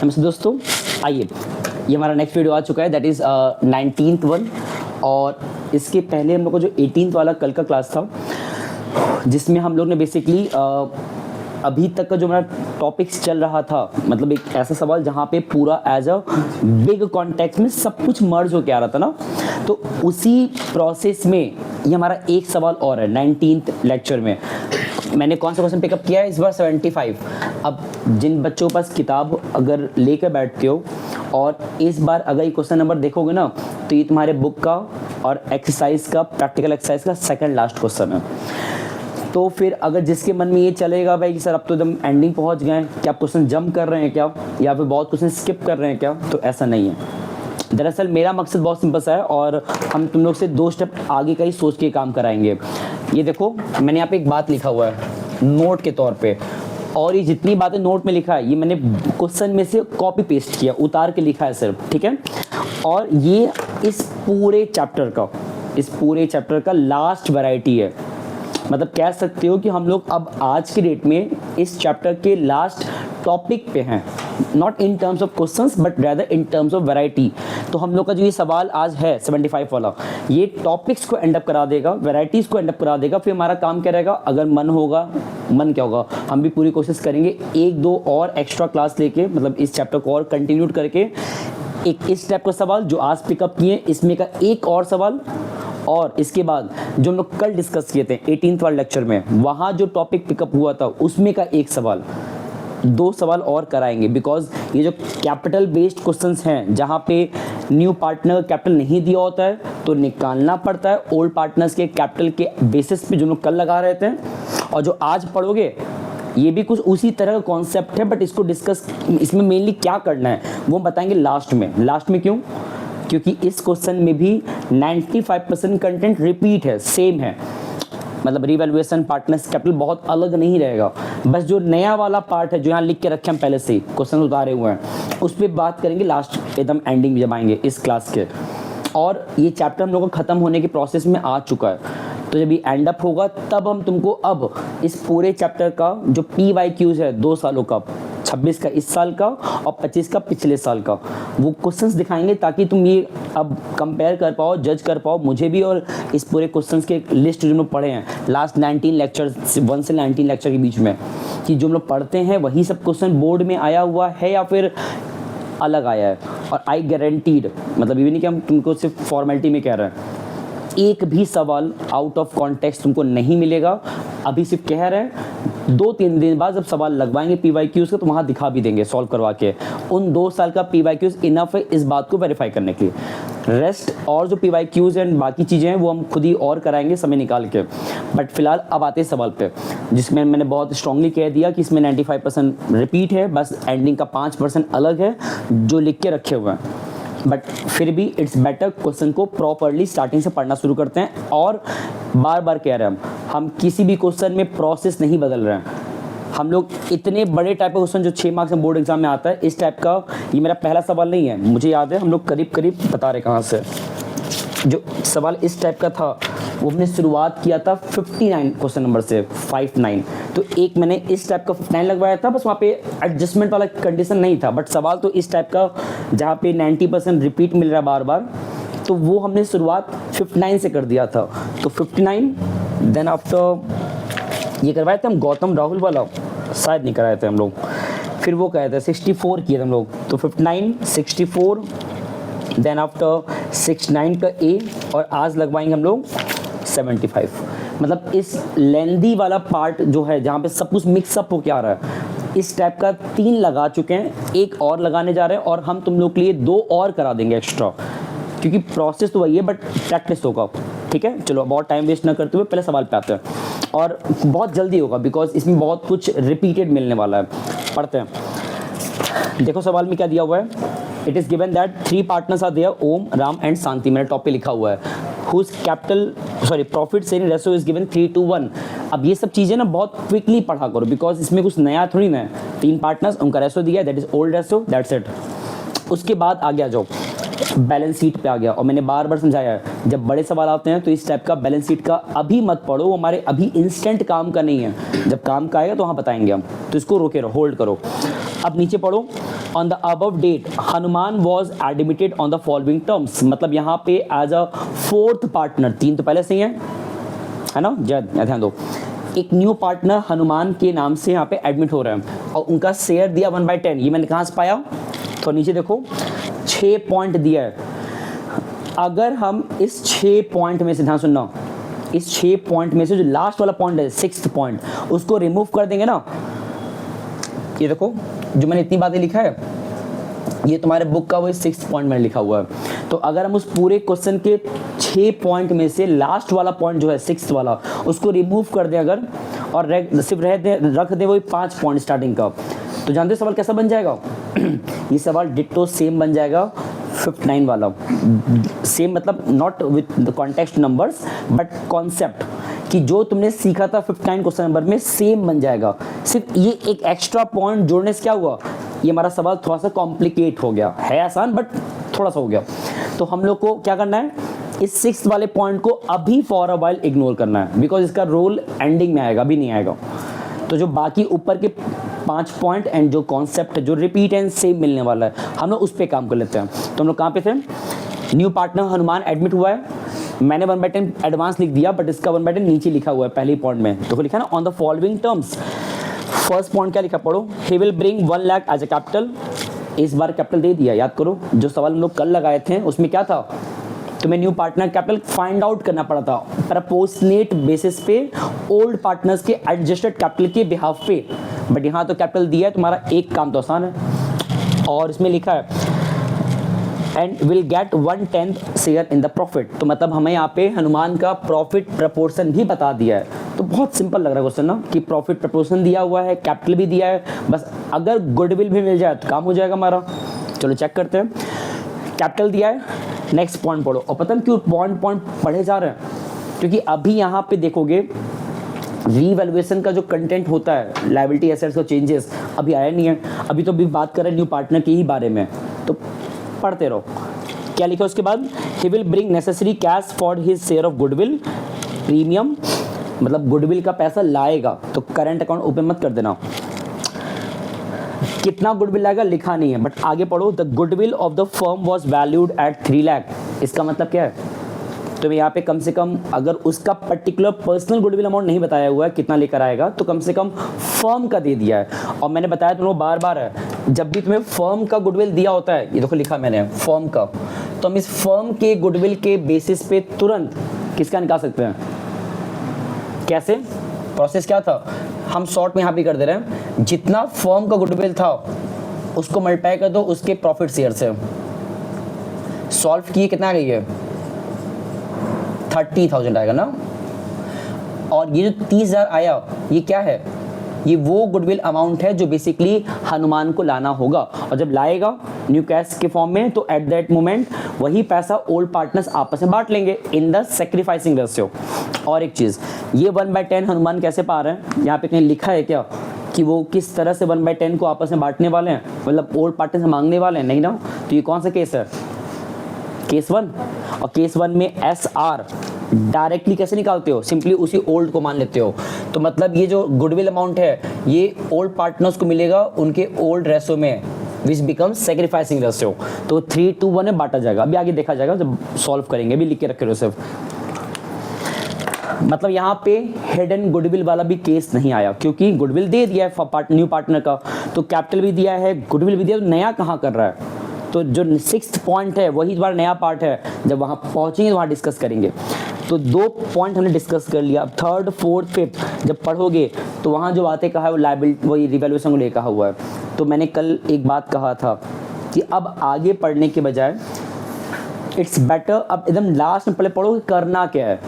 नमस्ते दोस्तों, आइए ये हमारा नेक्स्ट वीडियो आ चुका है, दैट इज़ 19th वन। और इसके पहले हम लोग का जो 18th वाला कल का क्लास था, जिसमें हम लोग ने बेसिकली अभी तक का जो हमारा टॉपिक्स चल रहा था, मतलब एक ऐसा सवाल जहाँ पे पूरा एज अ बिग कॉन्टेक्स्ट में सब कुछ मर्ज होके आ रहा था ना, तो उसी प्रोसेस में ये हमारा एक सवाल और है 19th लेक्चर में। मैंने कौन सा क्वेश्चन पिकअप किया है इस बार? 75। अब जिन बच्चों के पास किताब अगर लेकर बैठते हो और इस बार अगर ये क्वेश्चन नंबर देखोगे ना, तो ये तुम्हारे बुक का और एक्सरसाइज का, प्रैक्टिकल एक्सरसाइज का सेकंड लास्ट क्वेश्चन है। तो फिर अगर जिसके मन में ये चलेगा भाई कि सर अब तो एकदम एंडिंग पहुंच गए हैं, क्या क्वेश्चन जंप कर रहे हैं क्या, या फिर बहुत क्वेश्चन स्किप कर रहे हैं क्या, तो ऐसा नहीं है। दरअसल मेरा मकसद बहुत सिंपल सा है और हम तुम लोग से 2 स्टेप आगे का ही सोच के काम कराएंगे। ये देखो, मैंने यहाँ पे एक बात लिखा हुआ है नोट के तौर पे, और ये जितनी बातें नोट में लिखा है ये मैंने क्वेश्चन में से कॉपी पेस्ट किया, उतार के लिखा है सिर्फ, ठीक है। और ये इस पूरे चैप्टर का लास्ट वैरायटी है। मतलब कह सकते हो कि हम लोग अब आज के डेट में इस चैप्टर के लास्ट टॉपिक पे हैं, not in terms of questions but rather in terms of variety. तो हम लोग का जो ये सवाल आज है 75 वाला, ये टॉपिक्स को एंड अप करा देगा, वैरायटीज़ को एंड अप करा देगा। फिर हमारा काम क्या रहेगा, अगर मन क्या होगा, हम भी पूरी कोशिश करेंगे 1-2 और एक्स्ट्रा क्लास लेके, मतलब इस चैप्टर को और कंटिन्यू करके एक इस टाइप का सवाल जो आज पिकअप किए, इसमें का एक और सवाल, और इसके बाद जो हम लोग कल डिस्कस किए थे 18th वाले लेक्चर में, वहाँ जो टॉपिक पिकअप हुआ था उसमें का एक सवाल, 2 सवाल और कराएंगे। बिकॉज ये जो कैपिटल बेस्ड क्वेश्चंस हैं, जहाँ पे न्यू पार्टनर का कैपिटल नहीं दिया होता है तो निकालना पड़ता है ओल्ड पार्टनर्स के कैपिटल के बेसिस पे, जो लोग कल लगा रहे थे। और जो आज पढ़ोगे ये भी कुछ उसी तरह का कॉन्सेप्ट है, बट इसको डिस्कस, इसमें मेनली क्या करना है वो बताएंगे लास्ट में। क्यों? क्योंकि इस क्वेश्चन में भी 95% कंटेंट रिपीट है, सेम है। मतलब रिवैल्यूएशन, पार्टनर्स कैपिटल बहुत अलग नहीं रहेगा। बस जो नया वाला पार्ट है जो यहाँ लिख के रखे हम पहले से ही क्वेश्चन उतारे हुए हैं, उस पर बात करेंगे लास्ट एकदम एंडिंग जब आएंगे इस क्लास के। और ये चैप्टर हम लोगों का ख़त्म होने के प्रोसेस में आ चुका है, तो जब ये एंड अप होगा तब हम तुमको अब इस पूरे चैप्टर का जो PYQs है 2 सालों का, 26 का इस साल का और 25 का पिछले साल का, वो क्वेश्चंस दिखाएंगे, ताकि तुम ये अब कंपेयर कर पाओ, जज कर पाओ मुझे भी और इस पूरे क्वेश्चंस के लिस्ट जो हम लोग पढ़े हैं लास्ट 19 लेक्चर्स, 1 से 19 लेक्चर के बीच में, कि जो हम लोग पढ़ते हैं वही सब क्वेश्चन बोर्ड में आया हुआ है या फिर अलग आया है। और आई गारंटीड, मतलब ये नहीं कि हम तुमको सिर्फ फॉर्मेलिटी में कह रहे हैं, एक भी सवाल आउट ऑफ कॉन्टेक्स्ट तुमको नहीं मिलेगा। अभी सिर्फ कह रहे हैं, 2-3 दिन बाद जब सवाल लगवाएंगे PYQs का तो वहाँ दिखा भी देंगे सॉल्व करवा के। उन 2 साल का PYQs इनफ है इस बात को वेरीफाई करने के लिए। रेस्ट और जो PYQs एंड बाकी चीज़ें हैं वो हम खुद ही और कराएंगे समय निकाल के। बट फिलहाल अब आते हैं सवाल पे, जिसमें मैंने बहुत स्ट्रांगली कह दिया कि इसमें 95% रिपीट है, बस एंडिंग का 5% अलग है जो लिख के रखे हुए हैं। बट फिर भी इट्स बेटर क्वेश्चन को प्रॉपरली स्टार्टिंग से पढ़ना शुरू करते हैं। और बार बार कह रहे हैं हम किसी भी क्वेश्चन में प्रोसेस नहीं बदल रहे हैं। हम लोग इतने बड़े टाइप का क्वेश्चन जो 6 मार्क्स में बोर्ड एग्जाम में आता है, इस टाइप का ये मेरा पहला सवाल नहीं है। मुझे याद है हम लोग करीब बता रहे कहाँ से, जो सवाल इस टाइप का था वो हमने शुरुआत किया था 59 क्वेश्चन नंबर से, 59। तो एक मैंने इस टाइप का 59 लगवाया था, बस वहाँ पे एडजस्टमेंट वाला कंडीशन नहीं था। बट सवाल तो इस टाइप का जहाँ पे 90% रिपीट मिल रहा है बार बार, तो वो हमने शुरुआत 59 से कर दिया था। तो 59, देन आफ्टर ये करवाए थे हम गौतम राहुल वाला, शायद नहीं कराए थे हम लोग, फिर वो कहे थे 64 किए थे हम लोग। तो 59, 64, देन आफ्टर 69 का A, और आज लगवाएंगे हम लोग 75। मतलब इस लेंदी वाला पार्ट जो है जहाँ पे सब कुछ मिक्सअप होके आ रहा है, इस टाइप का 3 लगा चुके हैं, एक और लगाने जा रहे हैं, और हम तुम लोग के लिए 2 और करा देंगे एक्स्ट्रा, क्योंकि प्रोसेस तो वही है बट प्रैक्टिस होगा। ठीक है, चलो बहुत टाइम वेस्ट ना करते हुए पहले सवाल पे आते हैं, और बहुत जल्दी होगा बिकॉज इसमें बहुत कुछ रिपीटेड मिलने वाला है। पढ़ते हैं। देखो सवाल में क्या दिया हुआ है, it is given that 3 partners are there, Om, Ram and Shanti, मेरा टॉप पे लिखा हुआ है। Whose profit sharing ratio is given 3:1। अब ये सब चीज़ें ना बहुत क्विकली पढ़ा करो, बिकॉज इसमें कुछ नया थोड़ी ना है। 3 पार्टनर्स, उनका रेशियो दिया है, that is old ratio, that's it. उसके बाद आ गया जो बैलेंस शीट पे आ गया, और मैंने बार बार समझाया है जब बड़े सवाल आते हैं तो इस टाइप का बैलेंस शीट का अभी मत पढ़ो, वो हमारे अभी इंस्टेंट काम का नहीं है। जब काम का आएगा तो वहाँ बताएंगे हम, तो इसको रोके रहो, होल्ड करो। अब नीचे पढ़ो, on the above date Hanuman was admitted on the following terms, मतलब यहाँ पे एज अ फोर्थ पार्टनर, 3 तो पहले से ही है ना, ध्यान दो, एक न्यू पार्टनर हनुमान के नाम से यहाँ पे एडमिट हो रहे हैं और उनका शेयर दिया 1/10। ये मैंने कहाँ से पाया, तो नीचे देखो 6 पॉइंट दिया है। अगर हम इस 6 पॉइंट में से, ध्यान सुनना, इस 6 पॉइंट में से जो लास्ट वाला पॉइंट है 6th पॉइंट, उसको रिमूव कर देंगे ना, ये देखो जो मैंने इतनी बातें लिखा है ये तुम्हारे बुक का वही 6th पॉइंट में लिखा हुआ है। तो अगर हम उस पूरे क्वेश्चन के 6 पॉइंट में से लास्ट वाला पॉइंट जो है 6th वाला, उसको रिमूव कर दें अगर, और सिर्फ रख दें वही 5 पॉइंट स्टार्टिंग का, तो जानते हो सवाल कैसा बन जाएगा ये सवाल डिट्टो सेम बन जाएगा 59 वाला। सेम मतलब not with the context numbers but concept, कि जो तुमने सीखा था 59 क्वेश्चन नंबर में सेम बन जाएगा। सिर्फ ये एक एक्स्ट्रा पॉइंट जोड़ने से क्या हुआ, ये हमारा सवाल थोड़ा सा कॉम्प्लिकेट हो गया, है आसान बट थोड़ा सा हो गया। तो हम लोग को क्या करना है, इस 6th वाले पॉइंट को अभी फॉर अ वाइल इग्नोर करना है, बिकॉज इसका रोल एंडिंग में आएगा, अभी नहीं आएगा। तो जो बाकी ऊपर के 5 पॉइंट एंड जो कॉन्सेप्ट है जो रिपीट एंड सेम मिलने वाला है, हम लोग उस पर काम कर लेते हैं। तो हम लोग कहाँ पे थे, न्यू पार्टनर हनुमान एडमिट हुआ है, मैंने 1/10 एडवांस लिख दिया बट इसका 1/10 नीचे लिखा हुआ है पहले पॉइंट में, तो लिखा ना on the following terms. First point क्या लिखा पढ़ो, he will bring 1 lakh as a capital, इस बार कैपिटल दे दिया, याद करो जो सवाल हम लोग कल लगाए थे उसमें क्या था, तुम्हें new partner capital find out करना पड़ा था प्रपोर्शनेट बेसिस पे ओल्ड पार्टनर्स के एडजस्टेड कैपिटल के बिहाफ पे, बट यहाँ तो कैपिटल दिया है, तुम्हारा एक काम तो आसान है। और इसमें लिखा है and will get 1/10 share in the profit, तो मतलब हमें यहाँ पे हनुमान का प्रॉफिट प्रपोर्शन भी बता दिया है। तो बहुत सिंपल लग रहा है क्वेश्चन ना, कि प्रॉफिट प्रपोर्शन दिया हुआ है, कैपिटल भी दिया है, बस अगर गुडविल भी मिल जाए तो काम हो जाएगा हमारा। चलो चेक करते हैं, कैपिटल दिया है, नेक्स्ट पॉइंट पढ़ो। और पता नहीं क्यों पॉइंट पढ़े जा रहे हैं, क्योंकि अभी यहाँ पे देखोगे रीवैल्यूएशन का जो कंटेंट होता है, लायबिलिटी एसेट्स का चेंजेस अभी आया नहीं है, अभी तो अभी बात कर रहे हैं न्यू पार्टनर के ही बारे में, तो पढ़ते रहो। क्या लिखा उसके बाद, ही will bring necessary cash for his share of goodwill premium, मतलब गुडविल का पैसा लाएगा, तो करंट अकाउंट ओपन मत कर देना। कितना गुडविल लाएगा लिखा नहीं है, बट आगे पढ़ो, the goodwill of the firm was valued at 3 lakh, इसका मतलब क्या है, तो यहाँ पे कम से कम अगर उसका पर्टिकुलर पर्सनल गुडविल अमाउंट नहीं बताया हुआ है कितना लेकर आएगा, तो कम से कम फर्म का दे दिया है। और मैंने बताया तुम लोग बार बार है, जब भी तुम्हें फर्म का गुडविल दिया होता है, ये देखो लिखा मैंने फर्म का, तो हम इस फर्म के गुडविल के बेसिस पे तुरंत किसका निकाल सकते हैं, कैसे, प्रोसेस क्या था, हम शॉर्ट में यहाँ पे कर दे रहे हैं, जितना फर्म का गुडविल था उसको मल्टीप्लाई कर दो उसके प्रॉफिट शेयर से, सॉल्व किए कितना आ गई है 30,000 आएगा ना। और ये जो 30,000 आया ये क्या है, ये वो गुडविल अमाउंट है जो बेसिकली हनुमान को लाना होगा, और जब लाएगा न्यू कैश के फॉर्म में, तो एट दैट मोमेंट वही पैसा ओल्ड पार्टनर्स आपस में बांट लेंगे इन द सैक्रिफाइसिंग रेशियो। और एक चीज़, ये 1/10 हनुमान कैसे पा रहे हैं, यहाँ पे कहीं लिखा है क्या कि वो किस तरह से 1/10 को आपस में बांटने वाले हैं, मतलब ओल्ड पार्टनर से मांगने वाले हैं, नहीं ना। तो ये कौन सा केस है, केस 1, और केस 1 में SR डायरेक्टली कैसे निकालते हो, सिंपली उसी ओल्ड को मान लेते हो। तो मतलब ये जो गुडविल अमाउंट है ये ओल्ड पार्टनर्स को मिलेगा उनके ओल्ड रेशो में, विच बिकम्स सैक्रिफाइसिंग रेशियो, तो 3:1 में बांटा जाएगा। अभी आगे देखा जाएगा जब सॉल्व करेंगे, अभी लिख के रखे रहो सिर्फ। मतलब यहाँ पे हिडन गुडविल वाला भी केस नहीं आया, क्योंकि गुडविल दे दिया है न्यू पार्टनर का, तो कैपिटल भी दिया है, गुडविल भी दिया, तो नया कहाँ कर रहा है। तो जो 6th पॉइंट है वही तुम्हारा नया पार्ट है, जब वहाँ पहुँचेंगे तो वहाँ डिस्कस करेंगे। तो 2 पॉइंट हमने डिस्कस कर लिया, अब 3rd 4th 5th जब पढ़ोगे तो वहाँ जो बातें कहा है वो लायबिलिटी वही रिवैल्यूएशन को लेकर कहा हुआ है। तो मैंने कल एक बात कहा था कि अब आगे पढ़ने के बजाय इट्स बेटर अब एकदम लास्ट में पहले पढ़ो कि करना क्या है,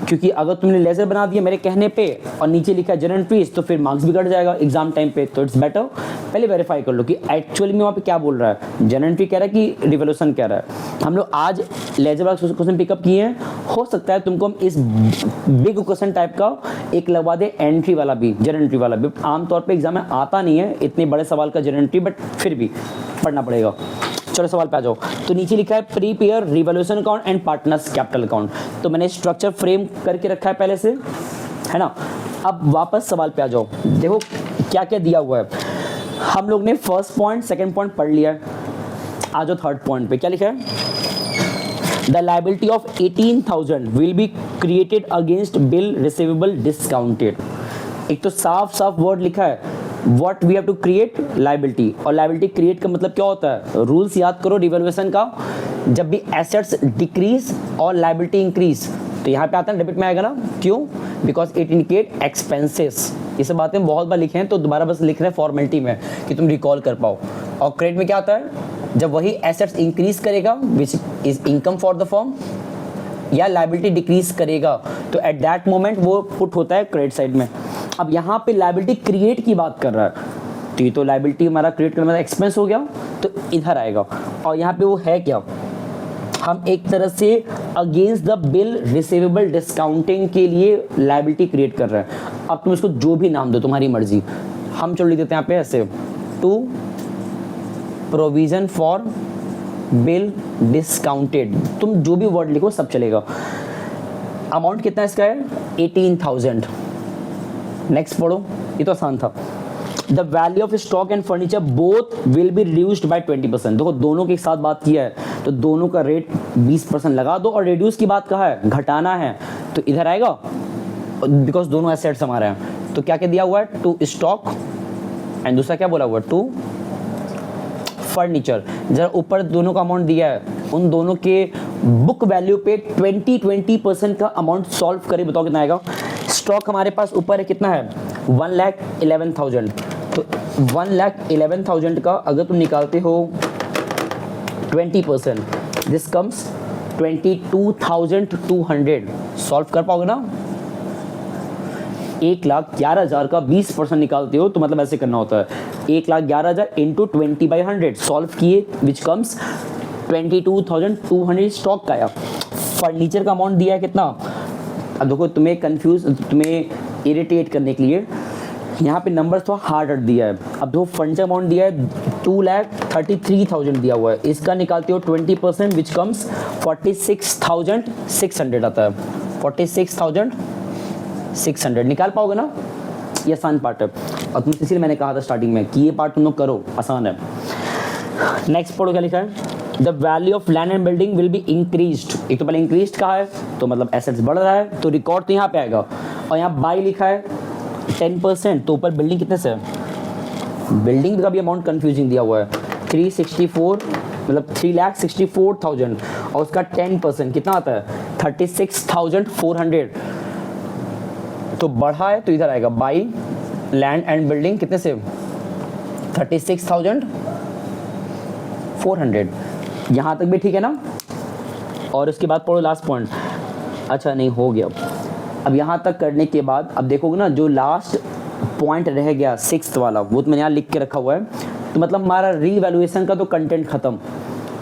क्योंकि अगर तुमने लेजर बना दिया मेरे कहने पे और नीचे लिखा है जनरल फीस, तो फिर मार्क्स बिगड़ जाएगा एग्जाम टाइम पे। तो इट्स बेटर पहले वेरीफाई कर लो कि एक्चुअली में वहाँ पे क्या बोल रहा है, जनरल फी कह रहा है कि रिवोल्यूशन कह रहा है। हम लोग आज लेजर वाला क्वेश्चन पिकअप किए हैं, हो सकता है तुमको हम इस बिग क्वेश्चन टाइप का एक लगवा दे एंट्री वाला भी, जनरल एंट्री वाला भी। आमतौर पर एग्जाम में आता नहीं है इतने बड़े सवाल का जनरल एंट्री, बट फिर भी पढ़ना पड़ेगा। चलो सवाल पे आ जाओ। तो नीचे लिखा है prepare revolution account and partners capital account, तो मैंने स्ट्रक्चर फ्रेम करके रखा है पहले से, है ना। अब वापस सवाल पे आ जाओ, देखो क्या क्या दिया हुआ है। हम लोग ने फर्स्ट पॉइंट सेकंड पॉइंट पढ़ लिया है, आ जाओ थर्ड पॉइंट पे। क्या लिखा है? The liability of 18,000 will be created against bill receivable discounted. एक तो साफ साफ वर्ड लिखा है, what we have to create liability. और लायबिलिटी क्रिएट का मतलब क्या होता है? रूल्स याद करो रिवैल्यूएशन का, जब भी एसेट्स डिक्रीज और लायबिलिटी इंक्रीज तो यहाँ पे आता है डेबिट में आएगा ना। क्यों? Because it indicate expenses. ये सब बातें बहुत बार लिखे हैं तो दोबारा बस लिख रहे हैं फॉर्मेलिटी में कि तुम रिकॉल कर पाओ। और क्रेडिट में क्या आता है? जब वही एसेट्स इंक्रीज करेगा which is income for the firm, या लायबिलिटी डिक्रीज करेगा तो एट दैट मोमेंट वो पुट होता है क्रेडिट साइड में। अब यहाँ पे लायबिलिटी क्रिएट की बात कर रहा है तो ये तो लायबिलिटी हमारा क्रिएट करने में एक्सपेंस हो गया तो इधर आएगा। और यहाँ पे वो है क्या? हम एक तरह से against the bill receivable discounting के लिए लायबिलिटी क्रिएट कर रहे हैं। अब तुम इसको जो भी नाम दो, तुम्हारी मर्जी। हम चलो लिख देते हैं यहाँ पे ऐसे, to provision for bill discounted. तुम जो भी वर्ड लिखो सब चलेगा। अमाउंट कितना इसका है? 18,000। नेक्स्ट पढ़ो, ये तो आसान था। The value of stock and furniture both will be reduced by 20%। देखो दोनों के साथ बात किया है तो दोनों का रेट 20% लगा दो। और रिड्यूस की बात कहा है, घटाना है तो इधर आएगा बिकॉज दोनों एसेट्स हमारे हैं। तो क्या क्या दिया हुआ है? टू स्टॉक एंड दूसरा क्या बोला हुआ है? To furniture. जरा ऊपर दोनों का अमाउंट दिया है, उन दोनों के बुक वैल्यू पे 20% का अमाउंट सॉल्व करे, बताओ कितना आएगा? स्टॉक हमारे पास ऊपर है, कितना है? 1,11,000। तो 1,11,000 का अगर तुम निकालते हो 20%, दिस कम्स 22,200। सॉल्व कर पाओगे ना? 1,11,000 का 20% निकालते हो तो मतलब ऐसे करना होता है, 1,11,000 इंटू 20/100 सॉल्व किए विच कम्स 22,200 स्टॉक का आया। फर्नीचर का अमाउंट दिया है कितना? अब देखो तुम्हें इरिटेट करने के लिए यहाँ पे नंबर थोड़ा हार्ड दिया है। अब देखो फर्नीचर अमाउंट दिया है 2,33,000 दिया हुआ है, इसका निकालते हो 20% विच कम्स 46,600 आता है। 46,600 निकाल पाओगे ना? ये आसान पार्ट है और तुम इसीलिए मैंने कहा था स्टार्टिंग में कि ये पार्ट तुम लोग करो, आसान है। नेक्स्ट पढ़ो क्या लिखा है? The value of land and building will be increased. एक तो पहले इंक्रीज्ड कहा है तो मतलब एसेट्स बढ़ रहा है तो रिकॉर्ड तो यहाँ पे आएगा। और यहाँ बाई लिखा है 10%, तो ऊपर बिल्डिंग कितने से है? बिल्डिंग का भी अमाउंट कंफ्यूजिंग दिया हुआ है, 364 मतलब 3,64,000 और उसका 10% कितना आता है? 36,400। तो बढ़ा है तो इधर आएगा बाई लैंड एंड बिल्डिंग कितने से? 36,400। यहाँ तक भी ठीक है ना? और उसके बाद पढ़ो लास्ट पॉइंट। अच्छा नहीं हो गया। अब यहाँ तक करने के बाद अब देखोगे ना जो लास्ट पॉइंट रह गया 6th वाला, वो तो मैंने यहाँ लिख के रखा हुआ है। तो मतलब हमारा रीवैल्यूएशन का तो कंटेंट खत्म,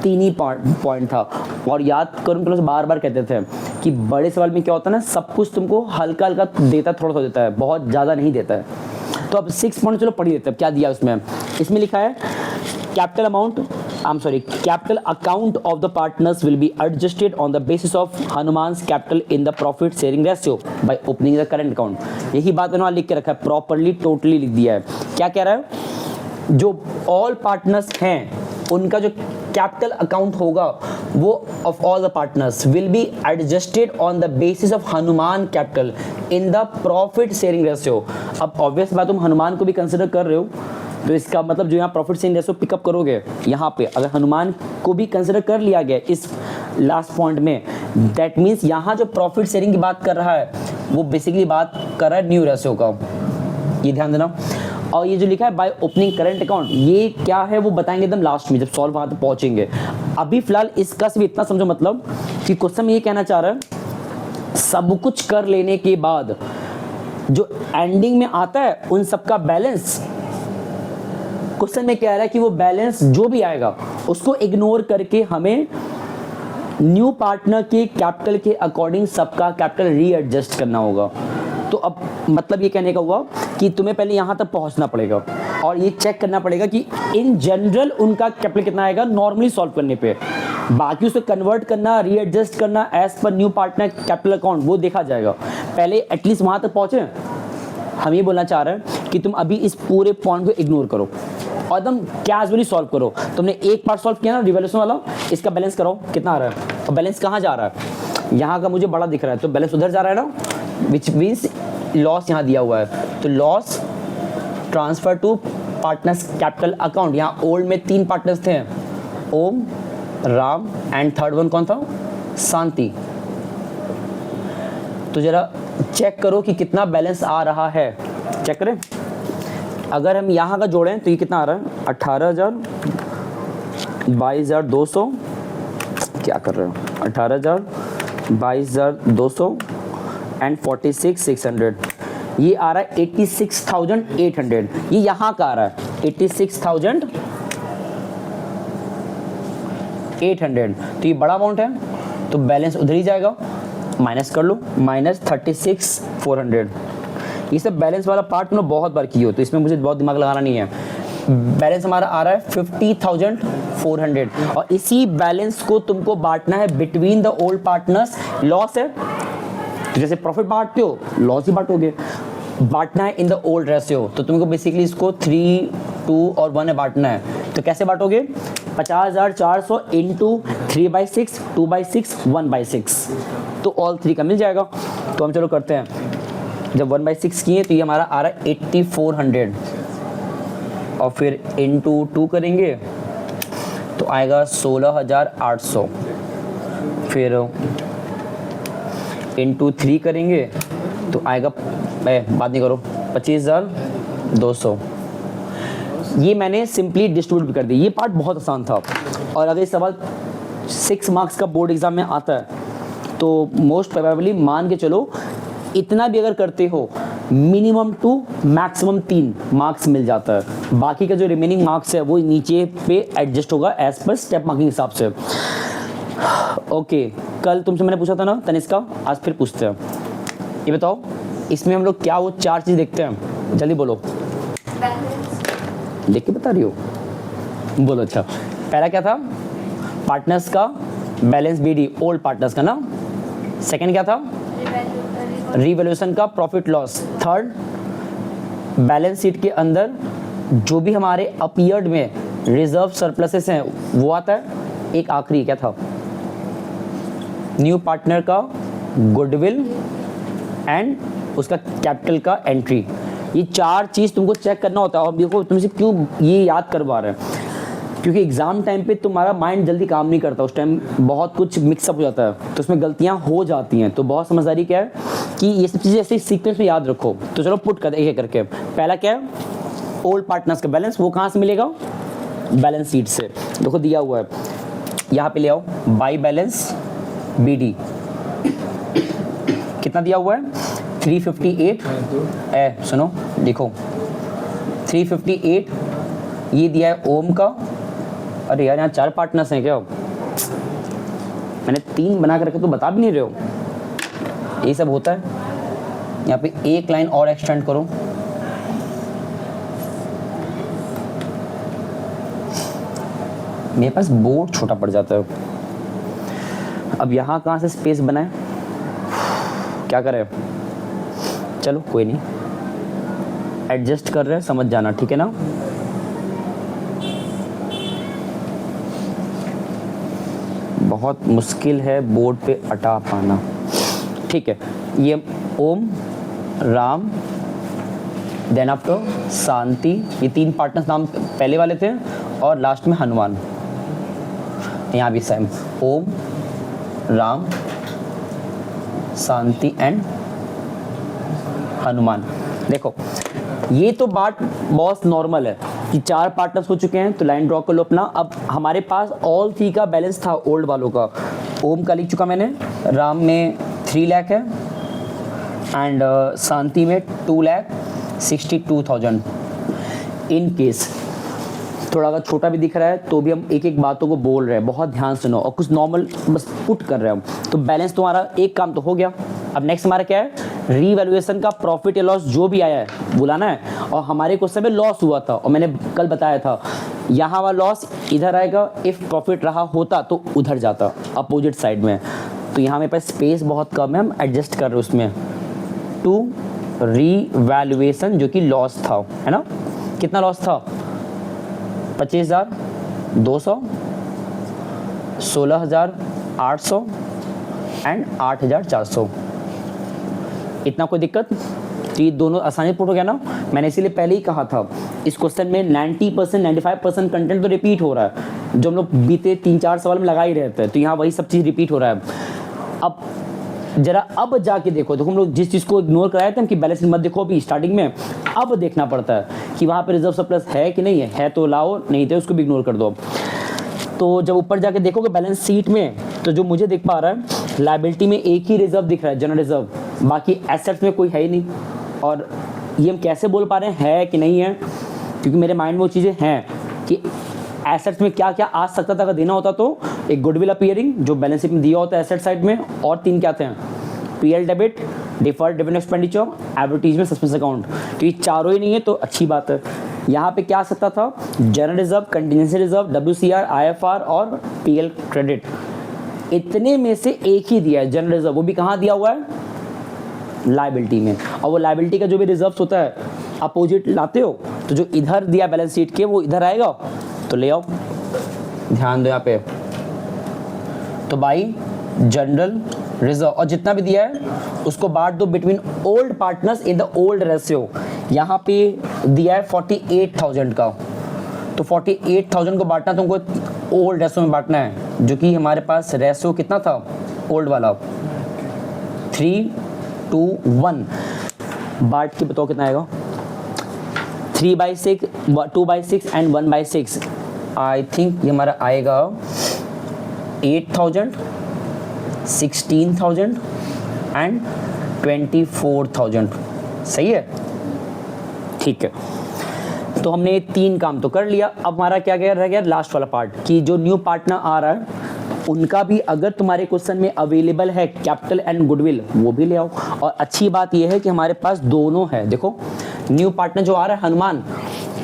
3 ही पॉइंट था। और याद करो प्लस बार बार कहते थे कि बड़े सवाल में क्या होता है ना, सब कुछ तुमको हल्का हल्का देता है, थोड़ा सा देता है, बहुत ज़्यादा नहीं देता है। तो अब 6 पॉइंट चलो पढ़ी देते हैं। क्या दिया उसमें? इसमें लिखा है capital account of the partners will be adjusted on the basis of Hanuman's capital in the profit sharing ratio by opening the current account। यही बात उन्होंने लिख के रखा है, प्रॉपरली टोटली लिख दिया है। क्या कह रहा है? जो ऑल पार्टनर्स हैं उनका जो कैपिटल अकाउंट होगा वो of all the partners will be adjusted on the basis of Hanuman capital in the profit sharing ratio. अब ऑब्वियस बात तुम हनुमान को भी कंसिडर कर रहे हो तो इसका मतलब जो यहाँ प्रॉफिट शेयरिंग रेशियो पिकअप करोगे यहाँ पे, अगर हनुमान को भी कंसिडर कर लिया गया इस लास्ट पॉइंट में, दैट मीन्स यहाँ जो प्रॉफिट शेयरिंग की बात कर रहा है वो बेसिकली बात कर रहा है न्यू रेशियो का, ये ध्यान देना। और ये जो लिखा है बाय ओपनिंग करंट अकाउंट, ये क्या है वो बताएंगे एकदम लास्ट में जब सॉल्व वहां तक पहुंचेंगे। अभी फिलहाल इसका सिर्फ इतना समझो मतलब कि क्वेश्चन ये कहना चाह रहा है सब कुछ कर लेने के बाद जो एंडिंग में आता है उन सबका बैलेंस, क्वेश्चन में कह रहा है कि वो बैलेंस जो भी आएगा उसको इग्नोर करके हमें न्यू पार्टनर के कैपिटल के अकॉर्डिंग सबका कैपिटल रीएडजस्ट करना होगा। तो अब मतलब ये कहने का हुआ कि तुम्हें पहले यहाँ तक पहुँचना पड़ेगा और ये चेक करना पड़ेगा कि इन जनरल उनका कैपिटल कितना आएगा नॉर्मली सॉल्व करने पे, बाकी उसे कन्वर्ट करना, रीएडजस्ट करना as per new partner capital account वो देखा जाएगा। पहले एटलीस्ट वहाँ तक पहुँचे। हम ये बोलना चाह रहे हैं कि तुम अभी इस पूरे पॉइंट को इग्नोर करो, और एकदम कैजुअली सॉल्व करो। तुमने एक पार्ट सॉल्व किया ना रिवैल्यूएशन वाला, इसका बैलेंस कराओ कितना आ रहा है, और बैलेंस कहाँ जा रहा है, यहाँ का मुझे बड़ा दिख रहा है तो बैलेंस उधर जा रहा है ना, विच मीन्स लॉस यहाँ दिया हुआ है, तो loss transfer to partners capital account. यहाँ ओल्ड में 3 पार्टनर्स थे, Om, Ram and third one कौन था, शांति। तो जरा चेक करो कि कितना बैलेंस आ रहा है, चेक करें। अगर हम यहाँ का जोड़ें तो ये कितना आ रहा है, 18,000, 22,200, क्या कर रहे हो, 18,000, 22,200 एंड 46,600, ये आ रहा है 86,800। ये यहाँ का आ रहा है 86,800, तो ये बड़ा अमाउंट है, तो बैलेंस उधर ही जाएगा, माइनस कर लो, -36,400। ये सब बैलेंस वाला पार्ट में बहुत बार किए हो, तो इसमें मुझे बहुत दिमाग लगाना नहीं है। बैलेंस हमारा आ रहा है 50,400, और इसी बैलेंस को तुमको बांटना है between the old partners. Loss है तो जैसे प्रॉफिट बांटते हो, लॉस ही बांटोगे, बांटना है इन द ओल्ड रेशियो, तो तुमको बेसिकली इसको 3, 2 और 1 में बांटना है। तो कैसे बांटोगे, 50,400 इंटू 3/6, 2/6, 1/6, तो ऑल 3 का मिल जाएगा। तो हम चलो करते हैं, जब 1/6 किए तो ये हमारा आ रहा है 8400, और फिर इंटू 2 करेंगे तो आएगा 16,800, फिर इंटू 3 करेंगे तो आएगा, बात नहीं करो, 25,200। ये मैंने सिंपली डिस्ट्रीब्यूट कर दी, ये पार्ट बहुत आसान था। और अगर ये सवाल 6 मार्क्स का बोर्ड एग्जाम में आता है तो मोस्ट प्रोबेबली मान के चलो इतना भी अगर करते हो मिनिमम 2 मैक्सिमम 3 मार्क्स मिल जाता है। बाकी का जो रिमेनिंग मार्क्स है वो नीचे पे एडजस्ट होगा एज पर स्टेप मार्किंग हिसाब से। ओके, कल तुमसे मैंने पूछा था ना तनिष्का, आज फिर पूछते हैं। ये बताओ इसमें हम लोग क्या वो 4 चीज़ देखते हैं, जल्दी बोलो, देख के बता रही हो, बोलो। अच्छा, पहला क्या था, पार्टनर्स का बैलेंस बीडी, ओल्ड पार्टनर्स का ना। सेकंड क्या था, रिवैल्यूएशन का profit loss. Third, balance sheet के अंदर जो भी हमारे अपीयर्ड में रिजर्व सरप्लसेस हैं वो आता है। एक आखिरी क्या था, न्यू पार्टनर का गुडविल एंड उसका कैपिटल का एंट्री। ये 4 चीज़ तुमको चेक करना होता है। और देखो तुमसे क्यों ये याद करवा रहे हैं, क्योंकि एग्जाम टाइम पे तुम्हारा माइंड जल्दी काम नहीं करता, उस टाइम बहुत कुछ मिक्सअप हो जाता है, तो उसमें गलतियां हो जाती हैं। तो बहुत समझदारी क्या है कि ये सब चीज़ें ऐसे सीक्वेंस में याद रखो। तो चलो पुट कर एक एक करके। पहला क्या है, ओल्ड पार्टनर्स का बैलेंस, वो कहाँ से मिलेगा, बैलेंस शीट से। देखो दिया हुआ है, यहाँ पे ले आओ, बाई बैलेंस BD कितना दिया हुआ है, 358। सुनो देखो 358 ये दिया है ओम का। अरे यार यहाँ 4 पार्टनर्स हैं क्या, मैंने 3 बना कर रखे तो बता भी नहीं रहे हो, ये सब होता है। यहाँ पे एक लाइन और एक्सटेंड करो, मेरे पास बोर्ड छोटा पड़ जाता है। अब यहाँ कहाँ से स्पेस बनाए, क्या करें, चलो कोई नहीं, एडजस्ट कर रहे हैं, समझ जाना, ठीक है ना। बहुत मुश्किल है बोर्ड पे अटा पाना, ठीक है। ये ओम, राम, देन आफ्टर शांति, ये 3 पार्टनर्स नाम पहले वाले थे, और लास्ट में हनुमान। यहाँ भी सेम, ओम, राम, शांति एंड हनुमान। देखो ये तो बात बहुत नॉर्मल है कि 4 पार्टनर्स हो चुके हैं, तो लाइन ड्रॉ कर लो अपना। अब हमारे पास ऑल 3 का बैलेंस था ओल्ड वालों का। ओम का लिख चुका मैंने, राम में 3 लाख है एंड शांति में 2,62,000। इन केस थोड़ा अगर छोटा भी दिख रहा है तो भी हम एक एक बातों को बोल रहे हैं, बहुत ध्यान सुनो, और कुछ नॉर्मल बस पुट कर रहे हैं हम। तो बैलेंस तुम्हारा एक काम तो हो गया। अब नेक्स्ट हमारा क्या है, रीवैल्यूएशन का प्रॉफिट या लॉस जो भी आया है बुलाना है। और हमारे क्वेश्चन में लॉस हुआ था, और मैंने कल बताया था यहाँ वाला लॉस इधर आएगा, इफ प्रॉफिट रहा होता तो उधर जाता अपोजिट साइड में। तो यहाँ मेरे पास स्पेस बहुत कम है, हम एडजस्ट कर रहे हैं उसमें। टू रीवैल्यूएशन जो कि लॉस था, है ना, कितना लॉस था, 25,200, 16,800 एंड 8,400। इतना कोई दिक्कत? तो ये दोनों आसानी से पुट हो गया ना। मैंने इसीलिए पहले ही कहा था इस क्वेश्चन में 90% 95% कंटेंट तो रिपीट हो रहा है, जो हम लोग बीते 3-4 सवाल में लगा ही रहते हैं, तो यहाँ वही सब चीज़ रिपीट हो रहा है। अब जरा अब जाके देखो हम लोग जिस चीज़ को इग्नोर कराए थे हम कि बैलेंस शीट मत देखो अभी स्टार्टिंग में, अब देखना पड़ता है कि वहाँ पे रिजर्व सरप्लस है कि नहीं है तो लाओ, नहीं तो उसको भी इग्नोर कर दो। तो जब ऊपर जाके देखोगे बैलेंस शीट में, तो जो मुझे दिख पा रहा है लायबिलिटी में एक ही रिजर्व दिख रहा है, जनरल रिजर्व, बाकी एसेट्स में कोई है ही नहीं। और ये हम कैसे बोल पा रहे हैं है कि नहीं है, क्योंकि मेरे माइंड में वो चीज़ें हैं कि एसेट्स में क्या क्या आ सकता था अगर देना होता तो एक गुडविल अपीयरिंग जो बैलेंस शीट में दिया होता है एसेट साइड में, और 3 क्या थे, PL debit, deferred dividend expenditure, advertisement, suspense account. तो ये चारों ही नहीं है तो अच्छी बात है। यहाँ पे क्या आ सकता था, general reserve, contingency reserve, WCR, IFR और पीएल क्रेडिट। इतने में से एक ही दिया है जनरल रिजर्व, वो भी कहाँ दिया हुआ है, लायबिलिटी में। और वो लायबिलिटी का जो भी रिजर्व होता है अपोजिट लाते हो तो जो इधर दिया बैलेंस शीट के वो इधर आएगा, तो ले आओ, ध्यान दो यहाँ पे। तो बाई जनरल रिजर्व और जितना भी दिया है उसको बांट दो between old partners in the old ratio. यहाँ पे दिया है 48,000 का, तो 48,000 को बांटना तुमको ओल्ड रेशियो में बांटना है, जो कि हमारे पास रेशियो कितना था ओल्ड वाला 3:1। बांट के बताओ कितना आएगा, 3/6, 2/6 एंड 1/6। आई थिंक ये हमारा आएगा 8,000, 16,000 एंड 24,000। सही है, ठीक है। तो हमने 3 काम तो कर लिया। अब हमारा क्या क्या रह गया, लास्ट वाला पार्ट, कि जो न्यू पार्टनर आ रहा है उनका भी अगर तुम्हारे क्वेश्चन में अवेलेबल है कैपिटल एंड गुडविल, वो भी ले आओ। और अच्छी बात यह है कि हमारे पास दोनों है। देखो न्यू पार्टनर जो आ रहा है हनुमान,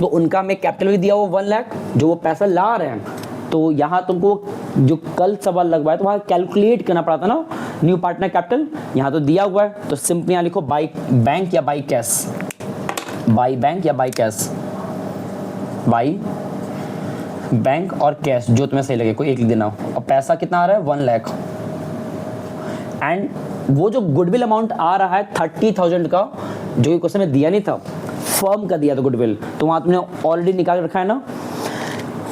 तो उनका में कैपिटल भी दिया हुआ 1 लाख, जो वो पैसा ला रहे हैं। तो यहाँ तुमको जो कल सवाल लगवाया तो वहाँ कैलकुलेट करना पड़ा था ना न्यू पार्टनर कैपिटल, यहाँ तो दिया हुआ है। तो सिंपली यहाँ लिखो बाई बैंक या बाई कैश, बाई बैंक या बाई कैश, बाई बैंक और कैश जो तुम्हें सही लगे, कोई एक लिख देना। और पैसा कितना आ रहा है 1 लाख, एंड वो जो गुडविल अमाउंट आ रहा है 30,000 का, जो कि क्वेश्चन में दिया नहीं था, फर्म का दिया था गुडविल, तो वहाँ तुमने ऑलरेडी निकाल रखा है ना।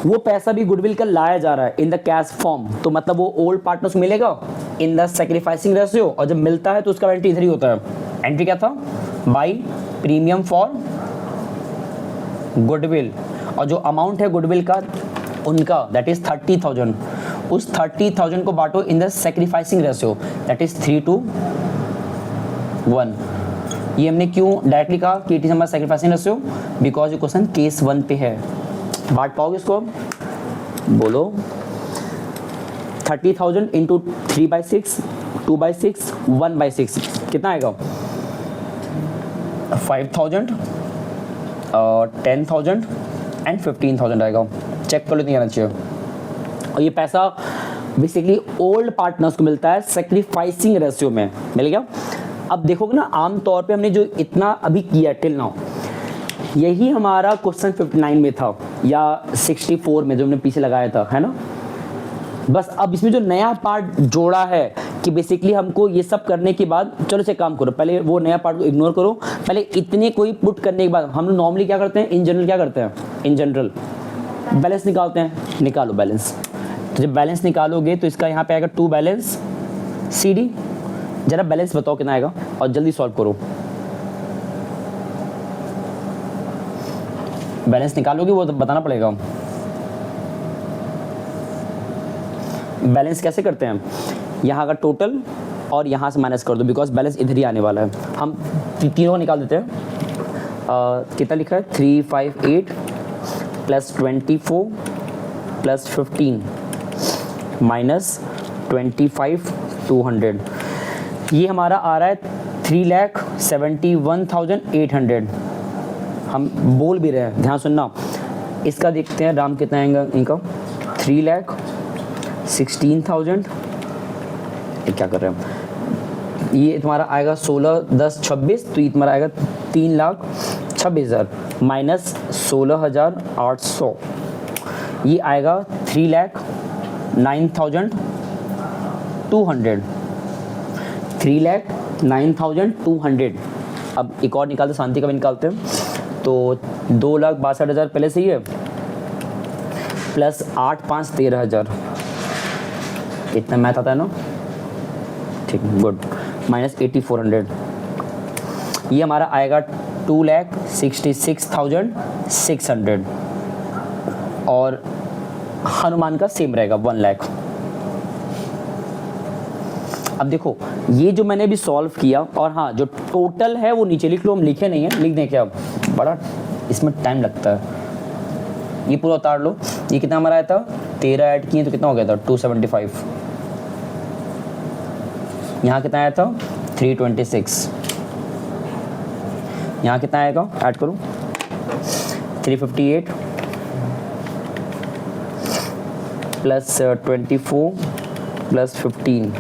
वो पैसा भी गुडविल का लाया जा रहा है इन द कैश फॉर्म, तो मतलब वो ओल्ड पार्टनर्स को मिलेगा इन द सैक्रिफाइसिंग रेशियो, और जब मिलता है तो उसका एंट्री इधर ही होता है। एंट्री क्या था, बाई प्रीमियम फॉर गुडविल, और जो अमाउंट है गुडविल का उनका दैट इज 30,000, उस 30,000 को बांटो in the sacrificing ratio that is 3:1। ये हमने क्यों डायरेक्टली कहा कि इट इज हमारा सैक्रिफाइसिंग रेशियो, बिकॉज ये क्वेश्चन केस 1 पे है। बांट पाओगे इसको, बोलो 30,000 इंटू 3/6, 2/6, 1/6 कितना आएगा, 5,000, 10,000 एंड 15,000 आएगा। चेक कर लो, नहीं आना चाहिए। और ये पैसा बेसिकली ओल्ड पार्टनर्स को मिलता है सैक्रिफाइसिंग रेशियो में, मिल गया। अब देखोगे ना आमतौर पे हमने जो इतना अभी किया टिल नाउ, यही हमारा क्वेश्चन 59 में था या 64 में जो हमने पीछे लगाया था, है ना। बस अब इसमें जो नया पार्ट जोड़ा है कि बेसिकली हमको ये सब करने के बाद, चलो से काम करो, पहले वो नया पार्ट को इग्नोर करो, पहले इतने कोई पुट करने के बाद हम लोग नॉर्मली क्या करते हैं, इन जनरल क्या करते हैं, इन जनरल बैलेंस निकालते हैं। निकालो बैलेंस, तो जब बैलेंस निकालोगे तो इसका यहाँ पे आएगा 2 बैलेंस CD। जरा बैलेंस बताओ कितना आएगा और जल्दी सॉल्व करो। बैलेंस निकालोगे वो तो बताना पड़ेगा। बैलेंस कैसे करते हैं, यहाँ का टोटल और यहाँ से माइनस कर दो, बिकॉज बैलेंस इधर ही आने वाला है। हम तीनों को निकाल देते हैं। कितना लिखा है, 358 प्लस 24 प्लस 15 माइनस 25 200, ये हमारा आ रहा है 3,71,800। हम बोल भी रहे हैं, ध्यान सुनना। इसका देखते हैं राम कितना आएगा इनका, 3,16,000। ये क्या कर रहे हैं, ये तुम्हारा आएगा 16, 10, 26, तो ये तुम्हारा आएगा 3,26,000 माइनस 16,800। ये आएगा 3,09,200, 3,09,200। अब एक और निकालते, शांति का भी निकालते हैं, तो 2,62,000 पहले से ही है, प्लस 8 5 13,000, इतना मैथ आता है ना, ठीक, गुड, माइनस 8,400, ये हमारा आएगा 2,66,600, और हनुमान का सेम रहेगा 1 लाख। अब देखो ये जो मैंने अभी सॉल्व किया, और हाँ जो टोटल है वो नीचे लिख लो, हम लिखे नहीं है, लिख दें क्या, बड़ा इसमें टाइम लगता है, ये पूरा उतार लो। ये कितना हमारा आया था, 13 ऐड किए तो कितना हो गया था 275, यहाँ कितना आया था 326, यहाँ कितना आएगा, ऐड करो 358 प्लस 24 प्लस 15,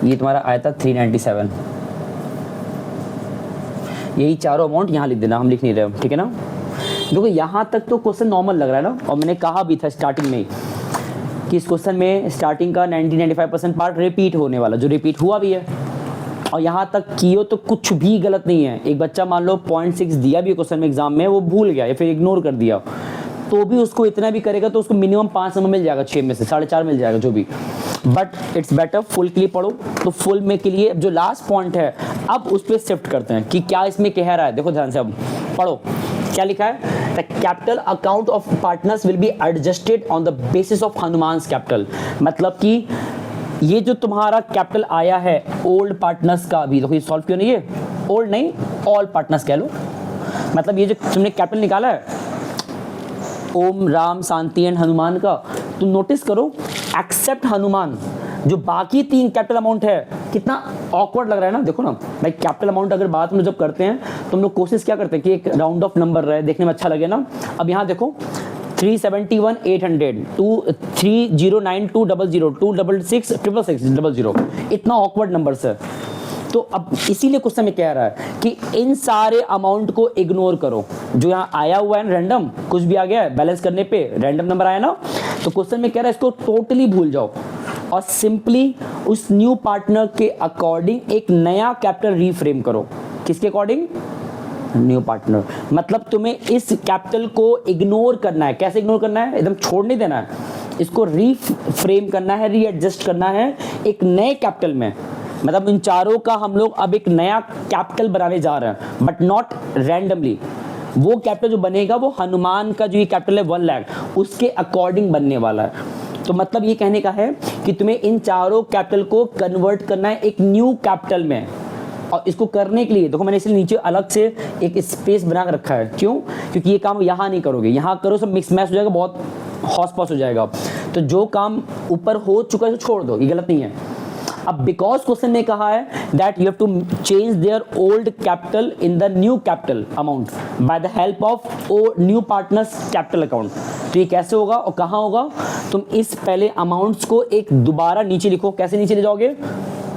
ये तुम्हारा आया था 397। यही चारों अमाउंट यहाँ लिख देना, हम लिख नहीं रहे, ठीक है ना। देखो यहाँ तक तो क्वेश्चन नॉर्मल लग रहा है ना, और मैंने कहा भी था स्टार्टिंग में कि इस क्वेश्चन में स्टार्टिंग का 90-95% पार्ट रिपीट होने वाला, जो रिपीट हुआ भी है, और यहाँ तक कियो तो कुछ भी गलत नहीं है। एक बच्चा मान लो 0.6 दिया भी क्वेश्चन में एग्जाम में, वो भूल गया या फिर इग्नोर कर दिया, तो भी उसको इतना भी करेगा तो उसको मिनिमम 5 नंबर मिल जाएगा, 6 में से 4.5 मिल जाएगा जो भी। बट इट्स बेटर फुल के लिए पढ़ो, तो फुल में के लिए जो लास्ट पॉइंट है अब उस पर शिफ्ट करते हैं कि क्या इसमें कह रहा है। देखो ध्यान से अब पढ़ो, क्या लिखा है, the capital account of partners will be adjusted on the basis of Hanuman's capital. मतलब कि ये जो तुम्हारा कैपिटल आया है ओल्ड पार्टनर्स का, अभी देखो ये सॉल्व क्यों नहीं है, ओल्ड नहीं ऑल पार्टनर्स कह लो, मतलब ये जो तुमने कैपिटल निकाला है ओम राम शांति एंड हनुमान का, तो नोटिस करो एक्सेप्ट हनुमान, जो बाकी 3 कैपिटल अमाउंट है, कितना ऑकवर्ड लग रहा है ना। देखो ना भाई, कैपिटल अमाउंट अगर बात में जब करते हैं तो हम लोग कोशिश क्या करते हैं कि एक राउंड ऑफ नंबर रहे, देखने में अच्छा लगे ना। अब यहाँ देखो 371,800, 309,200, 266,600, इतना ऑकवर्ड नंबर्स है। तो अब इसीलिए क्वेश्चन में कह रहा है कि इन सारे अमाउंट को इग्नोर करो, जो यहाँ आया हुआ है रैंडम, कुछ भी आ गया है बैलेंस करने पे रैंडम नंबर आया ना, तो क्वेश्चन में कह रहा है इसको टोटली भूल जाओ और सिंपली उस न्यू पार्टनर के अकॉर्डिंग एक नया कैपिटल रीफ्रेम करो। किसके अकॉर्डिंग, न्यू पार्टनर। मतलब तुम्हें इस कैपिटल को इग्नोर करना है। कैसे इग्नोर करना है, एकदम छोड़ नहीं देना है, इसको रीफ्रेम करना है, रीएडजस्ट करना है एक नए कैपिटल में। मतलब इन चारों का हम लोग अब एक नया कैपिटल बनाने जा रहे हैं, बट नॉट रैंडमली। वो कैपिटल जो बनेगा वो हनुमान का जो ये कैपिटल है 1 लाख, उसके अकॉर्डिंग बनने वाला है। तो मतलब ये कहने का है कि तुम्हें इन चारों कैपिटल को कन्वर्ट करना है एक न्यू कैपिटल में, और इसको करने के लिए देखो मैंने इसलिए नीचे अलग से एक स्पेस बना कर रखा है। क्यों, क्योंकि ये काम यहाँ नहीं करोगे, यहाँ करो सब मिक्स मैच हो जाएगा, बहुत हौस पौस हो जाएगा। तो जो काम ऊपर हो चुका है तो छोड़ दो, ये गलत नहीं है। अब बिकॉज क्वेश्चन ने कहा है that you have to change their old capital in the new capital amount by the help of new partners capital account. तो ये कैसे होगा और कहाँ होगा, तुम इस पहले अमाउंट्स को एक दोबारा नीचे लिखो। कैसे नीचे ले जाओगे,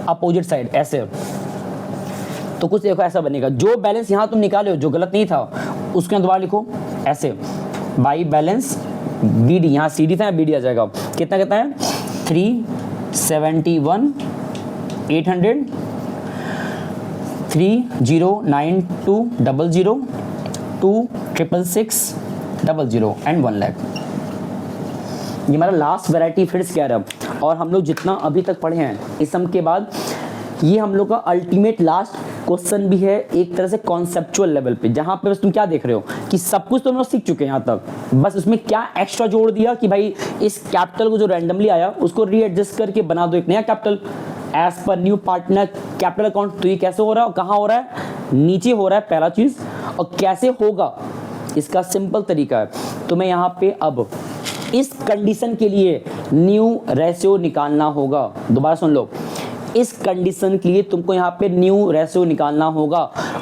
अपोजिट साइड ऐसे। तो कुछ देखो ऐसा बनेगा, जो बैलेंस यहाँ तुम निकाले हो जो गलत नहीं था उसके दोबारा लिखो ऐसे, बाई बैलेंस BD, यहाँ CD था BD आ जाएगा। कितना कितना है 371,800, 309,200, 266,600 एंड 1 लाख। ये हमारा लास्ट वैरायटी फिर से कह रहा है। और हम लोग जितना अभी तक पढ़े हैं इस सम के बाद ये हम लोग का अल्टीमेट लास्ट क्वेश्चन भी है, एक तरह से कॉन्सेप्चुअल लेवल पे, जहां पे बस तुम क्या देख रहे हो कि सब कुछ तो हम लोग सीख चुके हैं यहाँ तक, बस उसमें क्या एक्स्ट्रा जोड़ दिया कि भाई इस कैपिटल को जो रैंडमली आया उसको रीएडजस्ट करके बना दो एक नया capital as per new partner capital account. तो ये कैसे हो रहा है और कहाँ हो रहा है, नीचे हो रहा है पहला चीज। और कैसे होगा इसका सिंपल तरीका है, तुम्हें यहाँ पे अब इस कंडीशन के लिए न्यू रेशियो निकालना होगा। दोबारा सुन लो, इस कंडीशन के लिए तुमको यहाँ पे न्यू रेशियो निकालना होगा,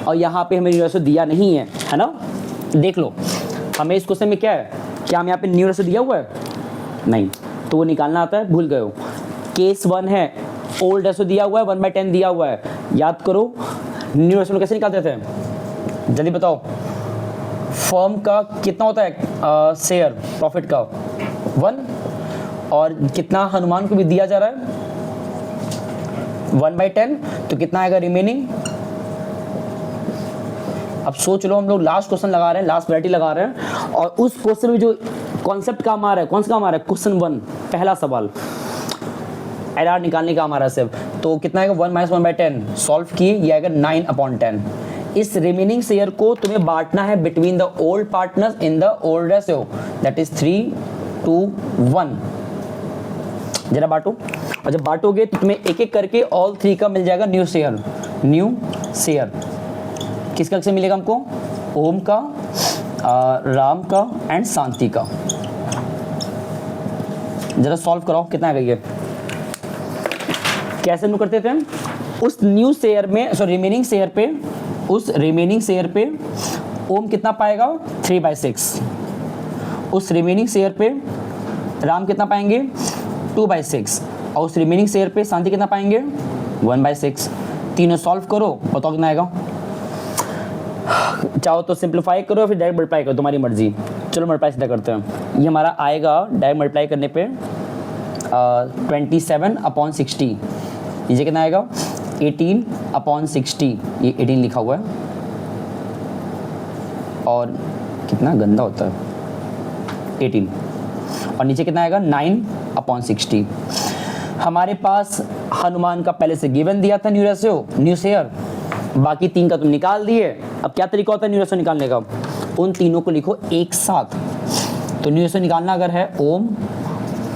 और यहाँ पे हमें रेशियो दिया नहीं है, है ना। देख लो हमें इस क्वेश्चन में क्या है, क्या हम यहाँ पे न्यू रेशियो दिया हुआ है, नहीं, तो वो निकालना आता है, भूल गए हो। केस 1 है, ओल्ड रेशियो दिया हुआ है 1/10 दिया हुआ है, याद करो न्यू रेशियो कैसे निकालते थे, जल्दी बताओ। फर्म का कितना होता है शेयर प्रॉफिट का 1, और कितना हनुमान को भी दिया जा रहा है 1/10, तो कितना आएगा रिमेनिंग। अब सोच लो, हम लोग लास्ट क्वेश्चन लगा रहे हैं, लास्ट वैरायटी लगा रहे हैं, और उस क्वेश्चन में जो कॉन्सेप्ट काम आ रहा है, कौन सा काम आ रहा है, क्वेश्चन 1 पहला सवाल एरर निकालने का हमारा सिर्फ, तो कितना आएगा 1 - 1/10 सॉल्व किए, ये आएगा 9/10। इस रिमेनिंग शेयर को तुम्हें बांटना है between the old partners in the old ratio, that is 3:1। जरा बांटो, और जब बांटोगे तो तुम्हें एक एक करके ऑल 3 का मिल जाएगा न्यू शेयर। न्यू शेयर किसका से मिलेगा हमको, ओम का, राम का एंड शांति का। जरा सॉल्व कराओ, कितना आएगा ये, कैसे हम करते थे, उस न्यू शेयर में रिमेनिंग शेयर पे, उस रिमेनिंग शेयर पे ओम कितना पाएगा 3/6, उस रिमेनिंग शेयर पे राम कितना पाएंगे 2/6, और उस रिमेनिंग शेयर पे शांति कितना पाएंगे 1/6। तीनों सॉल्व करो, बताओ कितना आएगा। चाहो तो सिंप्लीफाई करो, फिर डायरेक्ट मल्टीप्लाई करो, तुम्हारी मर्जी। चलो मल्टीप्लाई सीधा करते हैं। ये हमारा आएगा डायरेक्ट मल्टीप्लाई करने पे 27/60। ये कितना आएगा 18/60, ये 18 लिखा हुआ है, और कितना गंदा होता है 18, और नीचे कितना आएगा 9/60। हमारे पास हनुमान का पहले से गिवन दिया था न्यू रेशियो, न्यू शेयर, बाकी 3 का तुम निकाल दिए। अब क्या तरीका होता है न्यू रेशियो निकालने का, उन तीनों को लिखो एक साथ। तो न्यू रेशियो निकालना अगर है ओम,